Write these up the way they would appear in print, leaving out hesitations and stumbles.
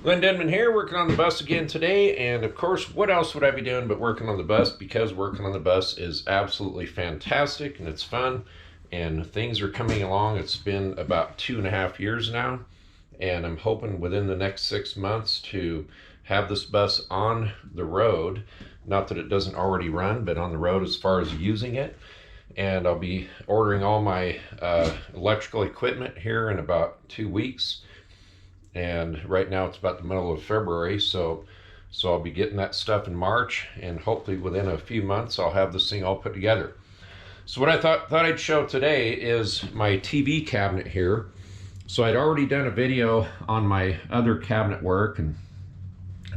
Glenn Denman here, working on the bus again today. And of course, what else would I be doing but working on the bus? Because working on the bus is absolutely fantastic and it's fun and things are coming along. It's been about 2.5 years now, and I'm hoping within the next 6 months to have this bus on the road. Not that it doesn't already run, but on the road as far as using it. And I'll be ordering all my electrical equipment here in about 2 weeks. And right now it's about the middle of February, so I'll be getting that stuff in March, and hopefully within a few months I'll have this thing all put together. So what I thought I'd show today is my TV cabinet here. So I'd already done a video on my other cabinet work, and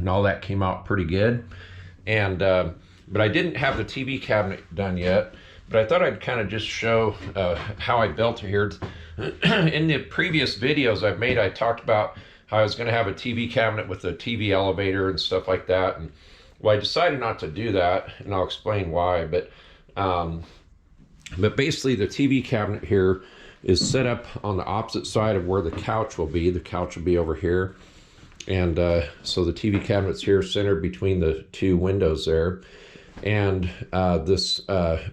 all that came out pretty good. And but I didn't have the TV cabinet done yet. But I thought I'd kind of just show how I built it here. In the previous videos I've made, I talked about how I was going to have a TV cabinet with a TV elevator and stuff like that. And well, I decided not to do that, and I'll explain why. But basically, the TV cabinet here is set up on the opposite side of where the couch will be. The couch will be over here. And so the TV cabinet's here centered between the two windows there. And this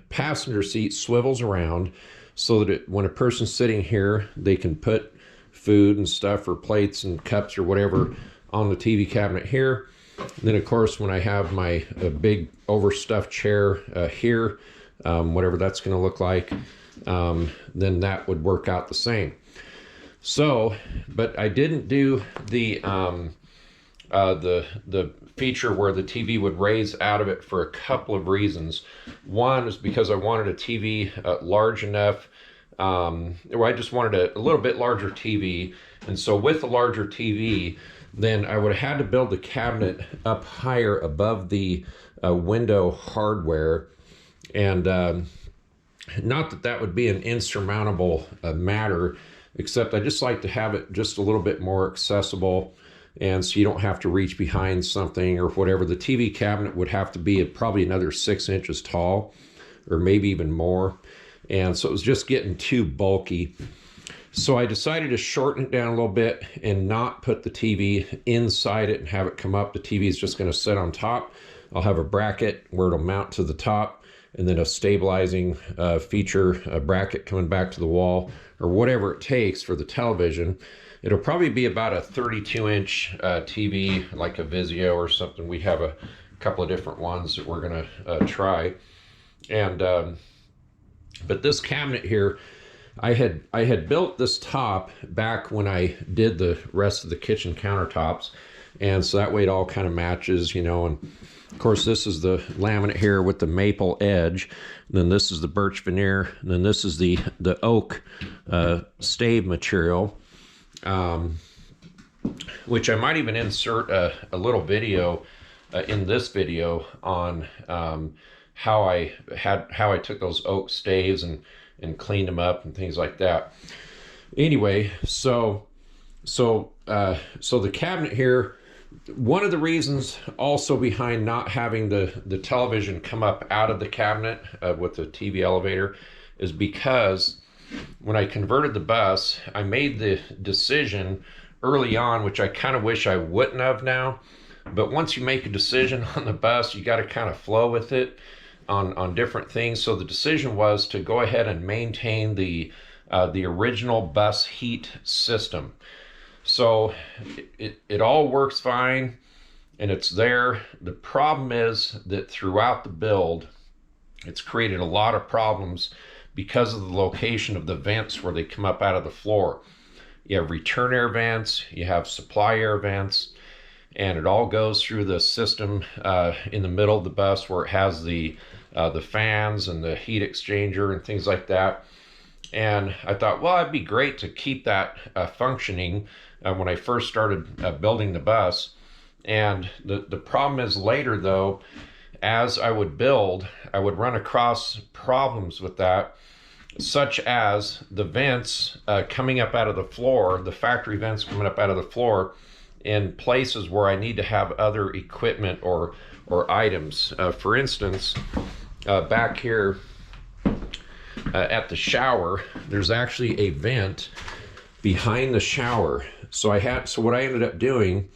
passenger seat swivels around so that when a person's sitting here, they can put food and stuff or plates and cups or whatever on the TV cabinet here. And then, of course, when I have my big overstuffed chair here, whatever that's going to look like, then that would work out the same. So, but I didn't do the feature where the TV would raise out of it for a couple of reasons. One is because I wanted a TV large enough, or I just wanted a little bit larger TV. And so with the larger TV, then I would have had to build the cabinet up higher above the window hardware. And not that that would be an insurmountable matter, except I just like to have it just a little bit more accessible. And so you don't have to reach behind something or whatever. The TV cabinet would have to be probably another 6 inches tall, or maybe even more. And so it was just getting too bulky. So I decided to shorten it down a little bit and not put the TV inside it and have it come up. The TV is just going to sit on top. I'll have a bracket where it'll mount to the top, and then a stabilizing feature, a bracket coming back to the wall, or whatever it takes for the television. It'll probably be about a 32-inch TV, like a Vizio or something. We have a couple of different ones that we're going to try. And but this cabinet here, I had built this top back when I did the rest of the kitchen countertops, and so that way it all kind of matches, you know. And of course, this is the laminate here with the maple edge. And then this is the birch veneer. And then this is the oak stave material. Which I might even insert a little video in this video on how I took those oak staves and cleaned them up and things like that. Anyway, so the cabinet here, one of the reasons also behind not having the television come up out of the cabinet with the TV elevator is because when I converted the bus, I made the decision early on, which I kind of wish I wouldn't have now. But once you make a decision on the bus, you got to kind of flow with it on different things. So the decision was to go ahead and maintain the original bus heat system. So it all works fine, and it's there. The problem is that throughout the build, it's created a lot of problems because of the location of the vents where they come up out of the floor. You have return air vents, you have supply air vents, and it all goes through the system in the middle of the bus where it has the fans and the heat exchanger and things like that. And I thought, well, it'd be great to keep that functioning when I first started building the bus. And the problem is later, though, as I would build, I would run across problems with that, such as the vents coming up out of the floor, the factory vents coming up out of the floor in places where I need to have other equipment or items. For instance, back here at the shower, there's actually a vent behind the shower. So what I ended up doing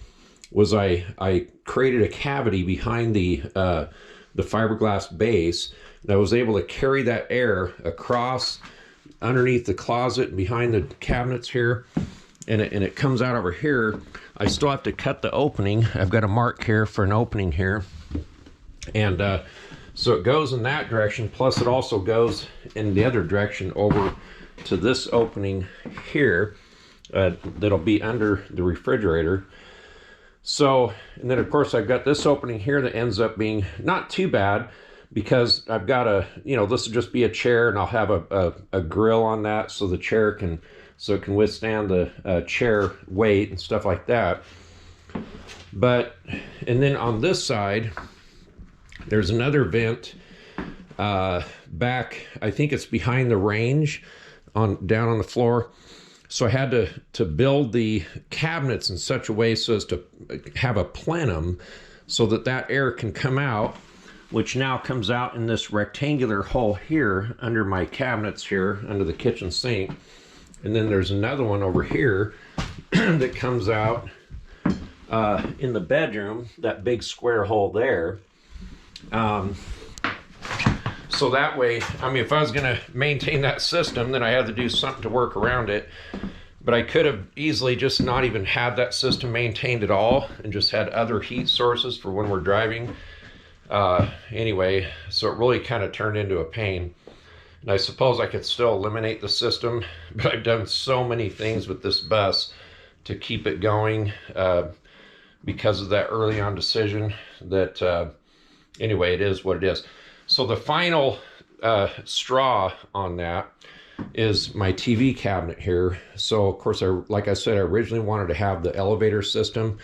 was I created a cavity behind the fiberglass base, and I was able to carry that air across underneath the closet and behind the cabinets here, and it comes out over here. I still have to cut the opening. I've got a mark here for an opening here, and so it goes in that direction, plus it also goes in the other direction over to this opening here that'll be under the refrigerator. So, and then of course I've got this opening here that ends up being not too bad, because I've got a, this will just be a chair, and I'll have a grill on that so the chair can, so it can withstand the chair weight and stuff like that. But, and then on this side, there's another vent back, I think it's behind the range down on the floor. So I had to build the cabinets in such a way so as to have a plenum so that air can come out, which now comes out in this rectangular hole here under my cabinets here, under the kitchen sink. And then there's another one over here that comes out in the bedroom, that big square hole there. So that way, I mean, if I was going to maintain that system, then I had to do something to work around it. But I could have easily just not even had that system maintained at all and just had other heat sources for when we're driving. Anyway, so it really kind of turned into a pain. And I suppose I could still eliminate the system, but I've done so many things with this bus to keep it going because of that early on decision that, anyway, it is what it is. So the final straw on that is my TV cabinet here. So of course, like I said, I originally wanted to have the elevator system,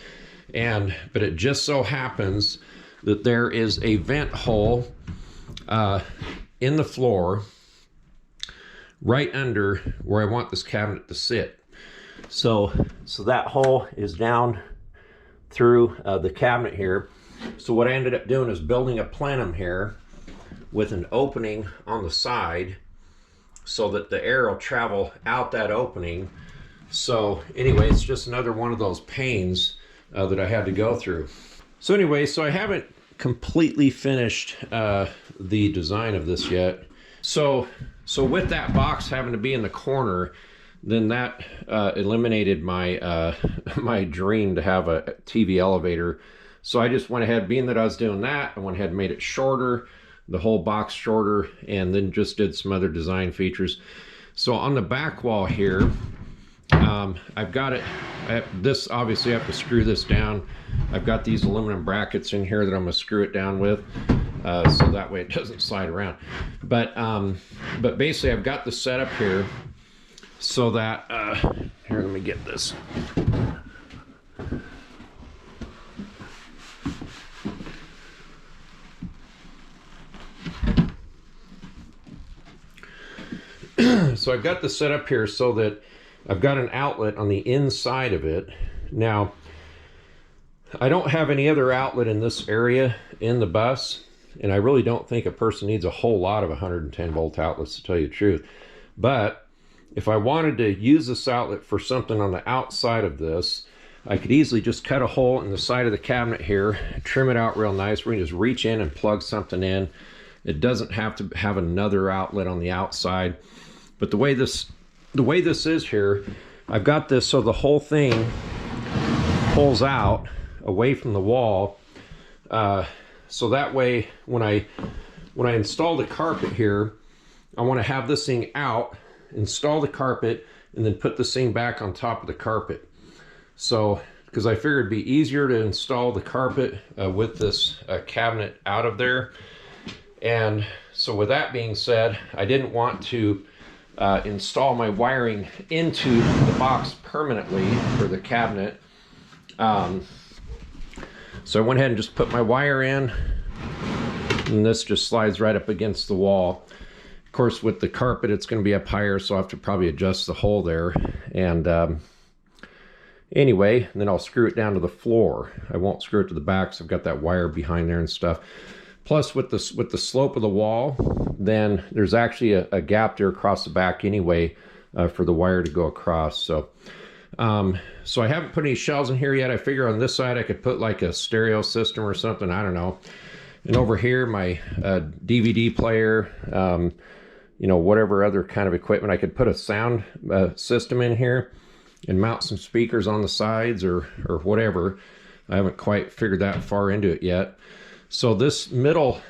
but it just so happens that there is a vent hole in the floor right under where I want this cabinet to sit. So that hole is down through the cabinet here. So what I ended up doing is building a plenum here with an opening on the side so that the air will travel out that opening. So anyway, it's just another one of those pains that I had to go through. So anyway, so I haven't completely finished the design of this yet. So with that box having to be in the corner, then that eliminated my my dream to have a TV elevator. So I just went ahead, being that I was doing that, I went ahead and made it shorter, the whole box shorter, and then just did some other design features. So on the back wall here, I've got it, this obviously I have to screw this down. I've got these aluminum brackets in here that I'm gonna screw it down with, so that way it doesn't slide around. But basically I've got the setup here so that, here, let me get this. So I've got the setup here so that I've got an outlet on the inside of it. Now, I don't have any other outlet in this area in the bus, and I really don't think a person needs a whole lot of 110 volt outlets, to tell you the truth. But if I wanted to use this outlet for something on the outside of this, I could easily just cut a hole in the side of the cabinet here, trim it out real nice. We can just reach in and plug something in. It doesn't have to have another outlet on the outside. But the way this is here, I've got this so the whole thing pulls out away from the wall. So that way, when I install the carpet here, I want to have this thing out, install the carpet, and then put this thing back on top of the carpet. So, because I figured it'd be easier to install the carpet with this cabinet out of there. And so with that being said, I didn't want to install my wiring into the box permanently for the cabinet. So I went ahead and just put my wire in, and this just slides right up against the wall. Of course, with the carpet, it's going to be up higher, so I'll have to probably adjust the hole there. And anyway, then I'll screw it down to the floor. I won't screw it to the back, so I've got that wire behind there and stuff. Plus, with the slope of the wall, then there's actually a gap there across the back anyway for the wire to go across. So So I haven't put any shelves in here yet. I figure on this side I could put like a stereo system or something, I don't know. And over here, my DVD player, you know, whatever other kind of equipment. I could put a sound system in here and mount some speakers on the sides or whatever. I haven't quite figured that far into it yet. So this middle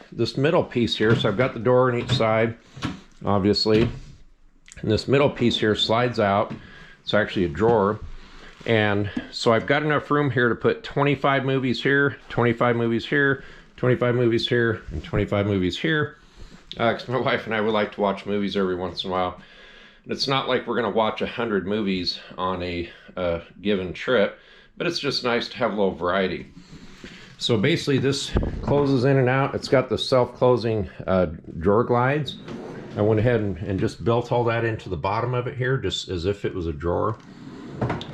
piece here, so I've got the door on each side, obviously. And this middle piece here slides out. It's actually a drawer. And so I've got enough room here to put 25 movies here, 25 movies here, 25 movies here, and 25 movies here. Because my wife and I would like to watch movies every once in a while. And it's not like we're going to watch 100 movies on a given trip, but it's just nice to have a little variety. So basically this closes in and out. It's got the self-closing drawer glides. I went ahead and just built all that into the bottom of it here, just as if it was a drawer.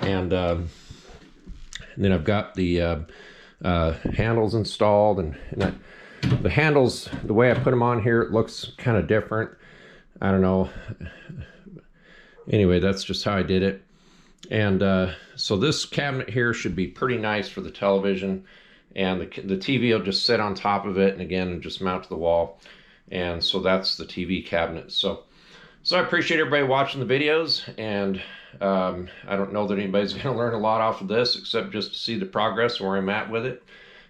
And then I've got the handles installed, and the handles, the way I put them on here, it looks kind of different. I don't know. Anyway, that's just how I did it. And so this cabinet here should be pretty nice for the television, and the TV will just sit on top of it, and again, just mount to the wall. And so that's the TV cabinet. So I appreciate everybody watching the videos, and I don't know that anybody's going to learn a lot off of this except just to see the progress where I'm at with it.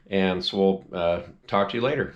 And so we'll talk to you later.